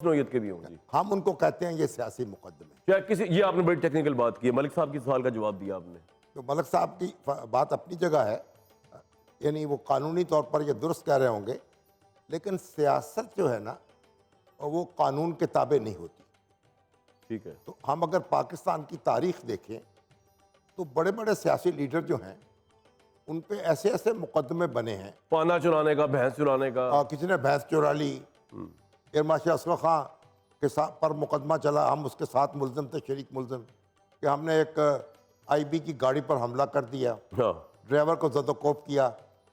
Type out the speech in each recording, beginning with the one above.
नौयत के भी हों जी। हम उनको कहते हैं ये सियासी मुकदमे। क्या किसी ये आपने बड़ी टेक्निकल बात की है, मलिक साहब की सवाल का जवाब दिया आपने। तो मलिक साहब की बात अपनी जगह है, यानी वो कानूनी तौर पर ये दुरुस्त कह रहे होंगे, लेकिन सियासत जो है ना वो कानून के ताबे नहीं होती। ठीक है। तो हम अगर पाकिस्तान की तारीख देखें तो बड़े बड़े सियासी लीडर जो हैं उन पे ऐसे ऐसे मुकदमे बने हैं। पाना चुराने का, भैंस चुराने का। किसी ने भैंस चुरा ली, एयर मार्शल असगर खां के साथ पर मुकदमा चला, हम उसके साथ मुलजम थे, शरीक मुलजम, कि हमने एक आईबी की गाड़ी पर हमला कर दिया, हाँ। ड्राइवर को जदोकोप किया,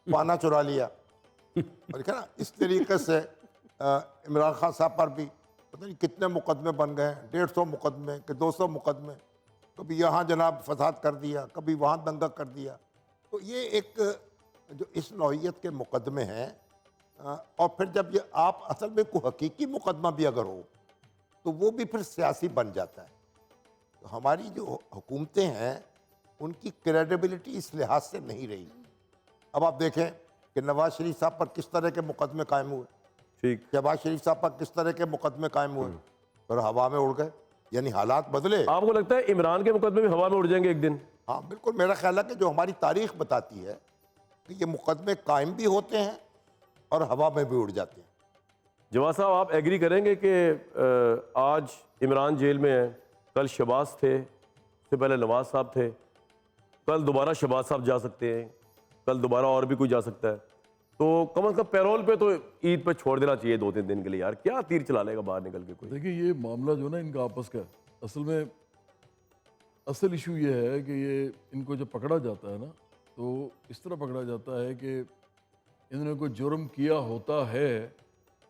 पाना चुरा लिया। और देखा ना, इस तरीके से इमरान खान साहब पर भी पता नहीं कितने मुकदमे बन गए हैं, 150 मुकदमे कि 200 मुकदमे, कभी यहाँ जनाब फसाद कर दिया, कभी वहाँ दंगा कर दिया। तो ये एक जो इस नौइयत के मुकदमे हैं, और फिर जब ये आप असल में कोई हकीकी मुकदमा भी अगर हो तो वो भी फिर सियासी बन जाता है। तो हमारी जो हुकूमतें हैं उनकी क्रेडिबिलिटी इस लिहाज से नहीं रही। अब आप देखें कि नवाज शरीफ साहब पर किस तरह के मुकदमे कायम हुए, ठीक। शहबाज शरीफ साहब पर किस तरह के मुकदमे कायम हुए, और हवा में उड़ गए, यानी हालात बदले। आपको लगता है इमरान के मुकदमे भी हवा में उड़ जाएंगे एक दिन? हाँ बिल्कुल, मेरा ख्याल है कि जो हमारी तारीख बताती है कि ये मुकदमे कायम भी होते हैं और हवा में भी उड़ जाते हैं। जवाद साहब, आप एग्री करेंगे कि आज इमरान जेल में है, कल शहबाज थे, उससे पहले नवाज साहब थे, कल दोबारा शहबाज साहब जा सकते हैं, कल दोबारा और भी कोई जा सकता है, तो कम से कम पैरोल पे तो ईद पे छोड़ देना चाहिए 2-3 दिन के लिए यार। क्या तीर चला लेगा बाहर निकल के कोई? देखिए, ये मामला जो ना इनका आपस का, असल इशू ये है कि ये इनको जब पकड़ा जाता है ना तो इस तरह पकड़ा जाता है कि इन्होंने कोई जुर्म किया होता है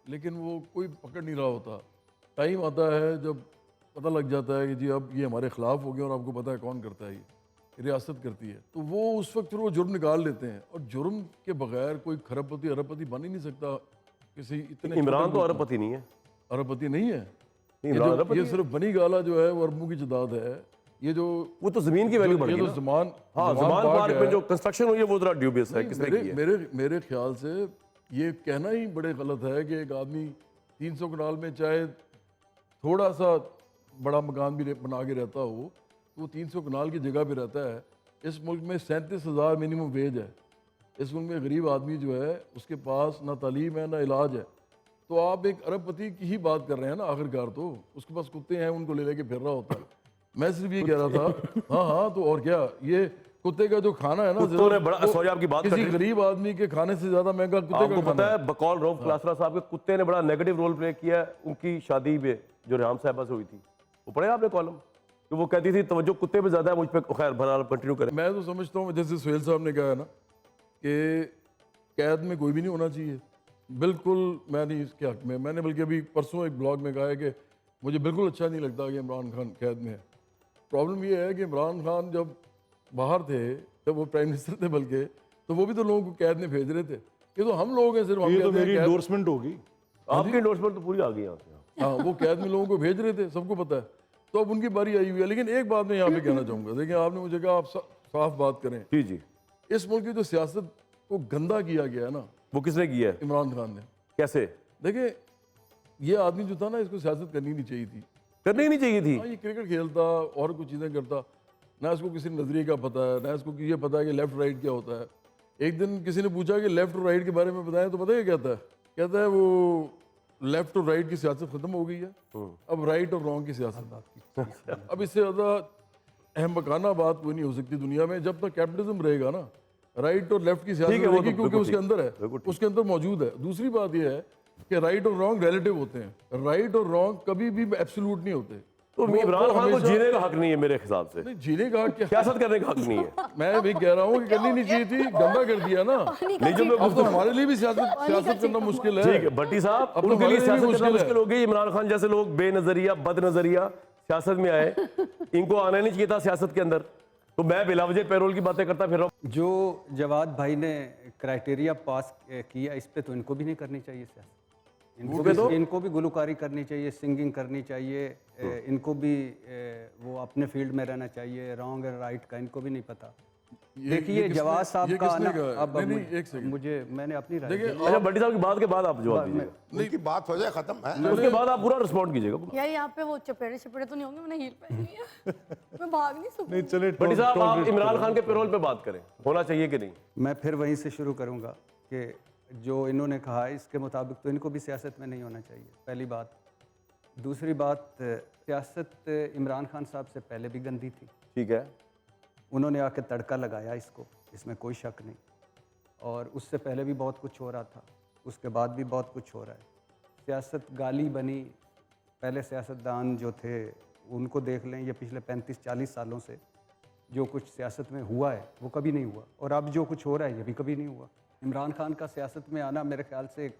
लेकिन वो कोई पकड़ नहीं रहा होता। टाइम आता है जब पता लग जाता है कि जी अब ये हमारे ख़िलाफ़ हो गया और आपको पता है कौन करता है, ये रियासत करती है, तो वो उस वक्त फिर वो जुर्म निकाल लेते हैं। और जुर्म के बगैर कोई खरबपति अरबपति बन ही नहीं सकता किसी इतने। इमरान तो अरबपति नहीं है। अरबपति नहीं है, ये सिर्फ बनी गाला जो है वो अरबों की तादाद है। ये जो वो तो जमीन की वैल्यू बढ़ गई तो ना। ज़मान पार्क में जो कंस्ट्रक्शन हुई है वो जरा ड्यूबियस है। किसने की है? मेरे ख्याल से ये कहना ही बड़े गलत है कि एक आदमी 300 कनाल में चाहे थोड़ा सा बड़ा मकान भी बना के रहता हो तो वो 300 कनाल की जगह पे रहता है। इस मुल्क में 37,000 मिनिमम वेज है। इस मुल्क में गरीब आदमी जो है उसके पास ना तालीम है ना इलाज है। तो आप एक अरबपति की ही बात कर रहे हैं ना, आखिरकार तो उसके पास कुत्ते हैं, उनको ले लेके फिर रहा होता है। मैं सिर्फ ये कह रहा था। हाँ, तो और क्या, ये कुत्ते का जो खाना है ना, कुत्तों ने बड़ा, सॉरी आपकी बात किसी गरीब आदमी के खाने से ज्यादा महंगा कुत्ते का आपको खाना पता है बकौल रऊफ क्लासरा साहब के कुत्ते ने बड़ा नेगेटिव रोल प्ले किया है उनकी शादी में जो रेहाम साहिबा से हुई थी। वो पढ़े आपने कॉलम कि वो कहती थी तवज्जो कुत्ते पे ज्यादा है मुझ पे। खैर बहरहाल कंटिन्यू करें। मैं तो समझता हूँ जैसे सुहेल साहब ने कहा है ना कि कैद में कोई भी नहीं होना चाहिए, बिल्कुल मैं नहीं इसके हक में। मैंने बल्कि अभी परसों एक ब्लॉग में कहा है कि मुझे बिल्कुल अच्छा नहीं लगता कि इमरान खान कैद में है। प्रॉब्लम ये है कि इमरान खान जब बाहर थे, जब वो प्राइम मिनिस्टर थे बल्कि, तो वो भी तो लोगों को कैद में भेज रहे थे। ये तो हम लोग हैं सिर्फ, हम ये तो कहते हैं मेरी कैद। एंडोर्समेंट होगी। आपकी एंडोर्समेंट तो पूरी आ गई यहाँ से। हाँ, वो कैद में लोगों को भेज रहे थे, सबको पता है। तो अब उनकी बारी आई हुई है। लेकिन एक बात मैं यहाँ पे कहना चाहूँगा, देखिए आपने मुझे कहा आप साफ बात करें। जी जी। इस मुल्क की जो सियासत को गंदा किया गया है ना, वो किसने किया है? इमरान खान ने। कैसे? देखिए, ये आदमी जो था ना, इसको सियासत करनी नहीं चाहिए थी, करनी ही नहीं चाहिए थी। हाँ, ये क्रिकेट खेलता और कुछ चीज़ें करता, ना इसको किसी नज़रिए का पता है, ना इसको ये पता है कि लेफ्ट राइट क्या होता है। एक दिन किसी ने पूछा कि लेफ्ट और राइट के बारे में बताएं, तो पता है क्या कहता है वो लेफ्ट और राइट की सियासत खत्म हो गई है, अब राइट और रॉन्ग की सियासत। अब इससे ज़्यादा अहमकाना बात कोई नहीं हो सकती दुनिया में। जब तक कैपिटलिज्म रहेगा ना, राइट और लेफ्ट की सियासत रहेगी, क्योंकि उसके अंदर है, उसके अंदर मौजूद है। दूसरी बात यह है कि राइट और रॉन्ग रिलेटिव होते हैं, राइट और रॉन्ग कभी भी एब्सोल्यूट नहीं होते। तो इमरान खान को जीने का हक नहीं है मेरे हिसाब से। नहीं, जीने का हक क्या, सियासत करने का हक नहीं है। मैं भी कह रहा हूँ कि करनी नहीं चाहिए थी, गंदा कर दिया ना। नहीं जो मैं अब तो हमारे लिए भी सियासत करना मुश्किल है। ठीक है भट्टी साहब, अब तो उनके लिए हमारे लिए सियासत भी करना मुश्किल मुश्किल हो गई। इमरान खान जैसे लोग बेनजरिया बदनजरिया सियासत में आए, इनको आना नहीं चाहिए था सियासत के अंदर। तो मैं बिलावजे पैरोल की बातें करता फिर रहा हूं। जो जवाद भाई ने क्राइटेरिया पास किया, इस पे तो इनको भी नहीं करनी चाहिए सियासत। इनको भी गुलकारी करनी चाहिए, सिंगिंग करनी चाहिए, इनको भी वो अपने फील्ड में रहना चाहिए। रॉन्ग और राइट का इनको भी नहीं पता। देखिए जवाब साहब ये का किसने आना कहा है? अब नहीं, एक सेकंड। मैंने अपनी राय देखिए, दी। अच्छा भट्टी साहब की बात के बाद आप जवाब दीजिएगा, उनकी बात हो जाए खत्म है। उसके बाद आप पूरा रिस्पॉन्ड कीजिएगा। यार यहाँ पे वो चपेड़े चपेड़े तो नहीं होंगे, मैंने हील पहनी है। मैं भाग नहीं सकूंगी। नहीं चले भट्टी साहब आप इमरान खान के पेरोल पे बात करें, होना चाहिए कि नहीं? मैं फिर वहीं से शुरू करूंगा कि जो इन्होंने कहा इसके मुताबिक तो इनको भी सियासत में नहीं होना चाहिए, पहली बात। दूसरी बात, सियासत इमरान खान साहब से पहले भी गंदी थी, ठीक है, उन्होंने आके तड़का लगाया इसको, इसमें कोई शक नहीं। और उससे पहले भी बहुत कुछ हो रहा था, उसके बाद भी बहुत कुछ हो रहा है। सियासत गाली बनी, पहले सियासतदान जो थे उनको देख लें, ये पिछले 35-40 सालों से जो कुछ सियासत में हुआ है वो कभी नहीं हुआ, और अब जो कुछ हो रहा है ये भी कभी नहीं हुआ। इमरान खान का सियासत में आना मेरे ख्याल से एक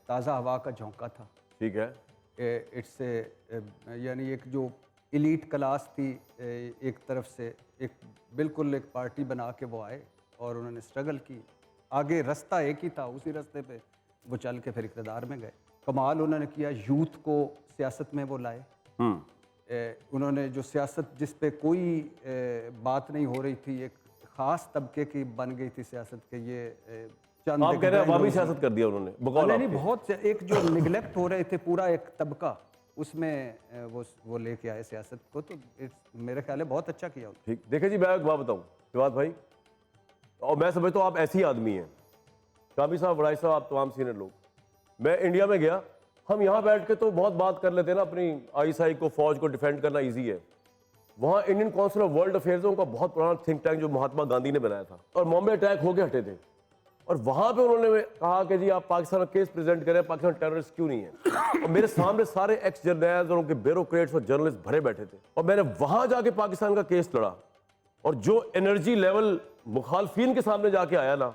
ताज़ा हवा का झोंका था। ठीक है, इट्स यानी एक जो एलीट क्लास थी, एक तरफ से एक बिल्कुल एक पार्टी बना के वो आए और उन्होंने स्ट्रगल की, आगे रास्ता एक ही था, उसी रास्ते पे वो चल के फिर इक़्तिदार में गए। कमाल उन्होंने किया, यूथ को सियासत में वो लाए। उन्होंने जो सियासत जिस पे कोई बात नहीं हो रही थी, एक ख़ास तबके की बन गई थी सियासत के, ये चंद आप कह रहे हैं एक अवामी सियासत कर दिया उन्होंने बकौल नहीं, आपके। बहुत से एक जो निगलेक्ट हो रहे थे पूरा एक तबका, उसमें वो लेके आए सियासत को, तो मेरे ख्याल है बहुत अच्छा किया उन्होंने। ठीक, देखिए जी मैं एक बात बताऊं शिवाद भाई, और मैं समझता हूँ आप ऐसे ही आदमी हैं, काबी साहब, वड़ाई साहब, आप तमाम सीनियर लोग। मैं इंडिया में गया, हम यहाँ बैठ के तो बहुत बात कर लेते हैं ना, अपनी आईएसआई को, फौज को डिफेंड करना ईजी है। वहाँ Indian council of world affairs उनका बहुत पुराना थिंक टैंक जो महात्मा गांधी ने बनाया था, और बॉम्बे अटैक होके हटे थे, और वहाँ पे उन्होंने कहा कि जी आप पाकिस्तान का केस प्रेजेंट करें, पाकिस्तान टेररिस्ट क्यों नहीं है। और मेरे सामने सारे एक्स जर्नल्स और उनके ब्यूरोक्रेट्स और जर्नलिस्ट भरे बैठे थे, और मैंने वहाँ जाके पाकिस्तान का केस लड़ा, और जो एनर्जी लेवल मुखालफिन के सामने जाके आया ना,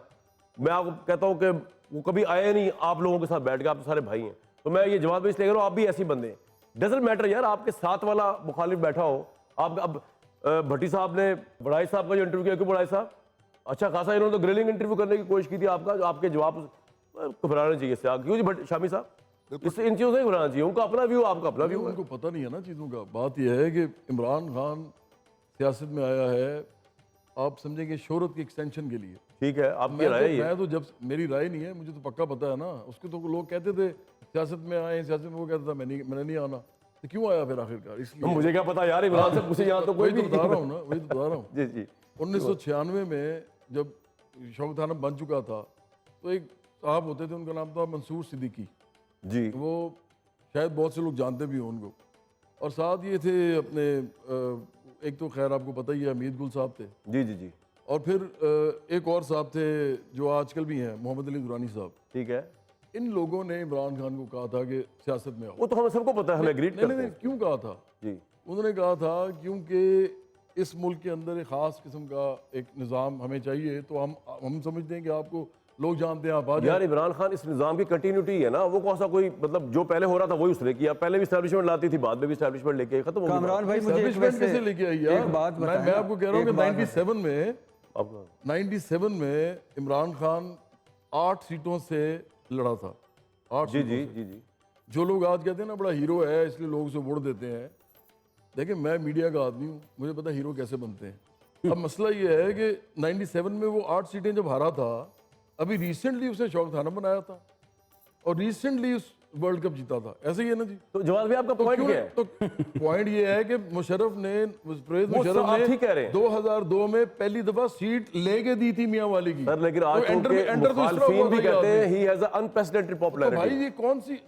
मैं आपको कहता हूँ कि वो कभी आए नहीं आप लोगों के साथ बैठ के, आप तो सारे भाई हैं। तो मैं ये जवाब इसलिए कह रहा हूँ, आप भी ऐसे बंदे हैं, डजंट मैटर यार, आपके साथ वाला मुखालिफ बैठा हो। आप अब भट्टी साहब ने बड़ाई साहब का जो इंटरव्यू किया, क्यों बड़ाई साहब अच्छा खासा इन्होंने तो ग्रिलिंग इंटरव्यू करने की कोशिश की थी आपका, जो आपके जवाब घबराना चाहिए इससे। क्यों जी भट्टी शामी साहब, इससे इन चीज़ों से घबराना चाहिए, उनका अपना व्यू, आपका अपना व्यू है। उनको पता नहीं है ना चीज़ों का। बात यह है कि इमरान खान सियासत में आया है, आप समझेंगे शोहरत की एक्सटेंशन के लिए। ठीक है, आपकी राय है ये। मैं तो जब मेरी राय नहीं है, मुझे तो पक्का पता है ना। उसके तो लोग कहते थे सियासत में आए, सियासत में, वो कहता था मैंने नहीं आना, तो क्यों आया फिर आखिरकार? इसलिए मुझे क्या पता यार, इमरान से पूछे यहाँ तो कोई वही भी तो बता रहा हूँ ना, वही तो बता रहा हूँ। जी जी 1996 में जब शौकत खानम बन चुका था, तो एक साहब होते थे, उनका नाम था मंसूर सिद्दीकी जी, वो शायद बहुत से लोग जानते भी हों उनको। और साथ ये थे अपने एक तो खैर आपको पता ही है हमीद गुल साहब थे, जी जी जी, और फिर एक और साहब थे जो आजकल भी हैं, मोहम्मद अली दुरानी साहब। ठीक है, इन लोगों ने इमरान खान को कहा था कि सियासत में आओ। वो तो हमें सबको पता है, हमें एग्रीड नहीं करते नहीं, हैं क्यों कहा था? जी। उन्होंने कहा था क्योंकि इस मुल्क के अंदर एक ख़ास किस्म का एक निज़ाम हमें चाहिए, तो हम समझते हैं कि आपको लोग जानते हैं, आप आ यार जाए। इमरान खान इस निज़ाम की कंटिन्यूटी है ना, वो कौन सा कोई मतलब जो पहले हो रहा था वही उसने किया, पहले भी एस्टैब्लिशमेंट लाती थी, बाद में भी एस्टैब्लिशमेंट लेके खत्म हो गया। कामरान भाई मुझे एक एस्टैब्लिशमेंट वैसे कैसे लेके आई यार? एक बात मैं बताएं, आपको कह रहा हूँ कि एक बात 97 में इमरान खान 8 सीटों से लड़ा था, 8 जी सीटों जी से। जी जी, जो लोग आज कहते हैं ना बड़ा हीरो है इसलिए लोग उसे वोट देते हैं, देखिए मैं मीडिया का आदमी हूँ, मुझे पता है हीरो कैसे बनते हैं। अब मसला ये है कि 97 में वो 8 सीटें जब हारा था, अभी रिसेंटली उसने शौकत खानम बनाया था और रिसेंटली उस वर्ल्ड कप जीता था, ऐसे ही है ना जी। तो जवाब भी आपका तो पॉइंट क्यों क्या है? तो पॉइंट ये है कि मुशर्रफ ने परवेज वो मुशर्रफ आप ने ठीक कह रहे हैं। 2002 में पहली दफा सीट लेके दी थी मियां वाली की। सर लेकिन आज तो एंटर उनके तो इस तरह मुखालफिन हुआ भी था ये कहते हैं आदमी। ही हैज अ अनप्रेसिडेंटेड तो भाई पॉपुलैरिटी। ये कौन सी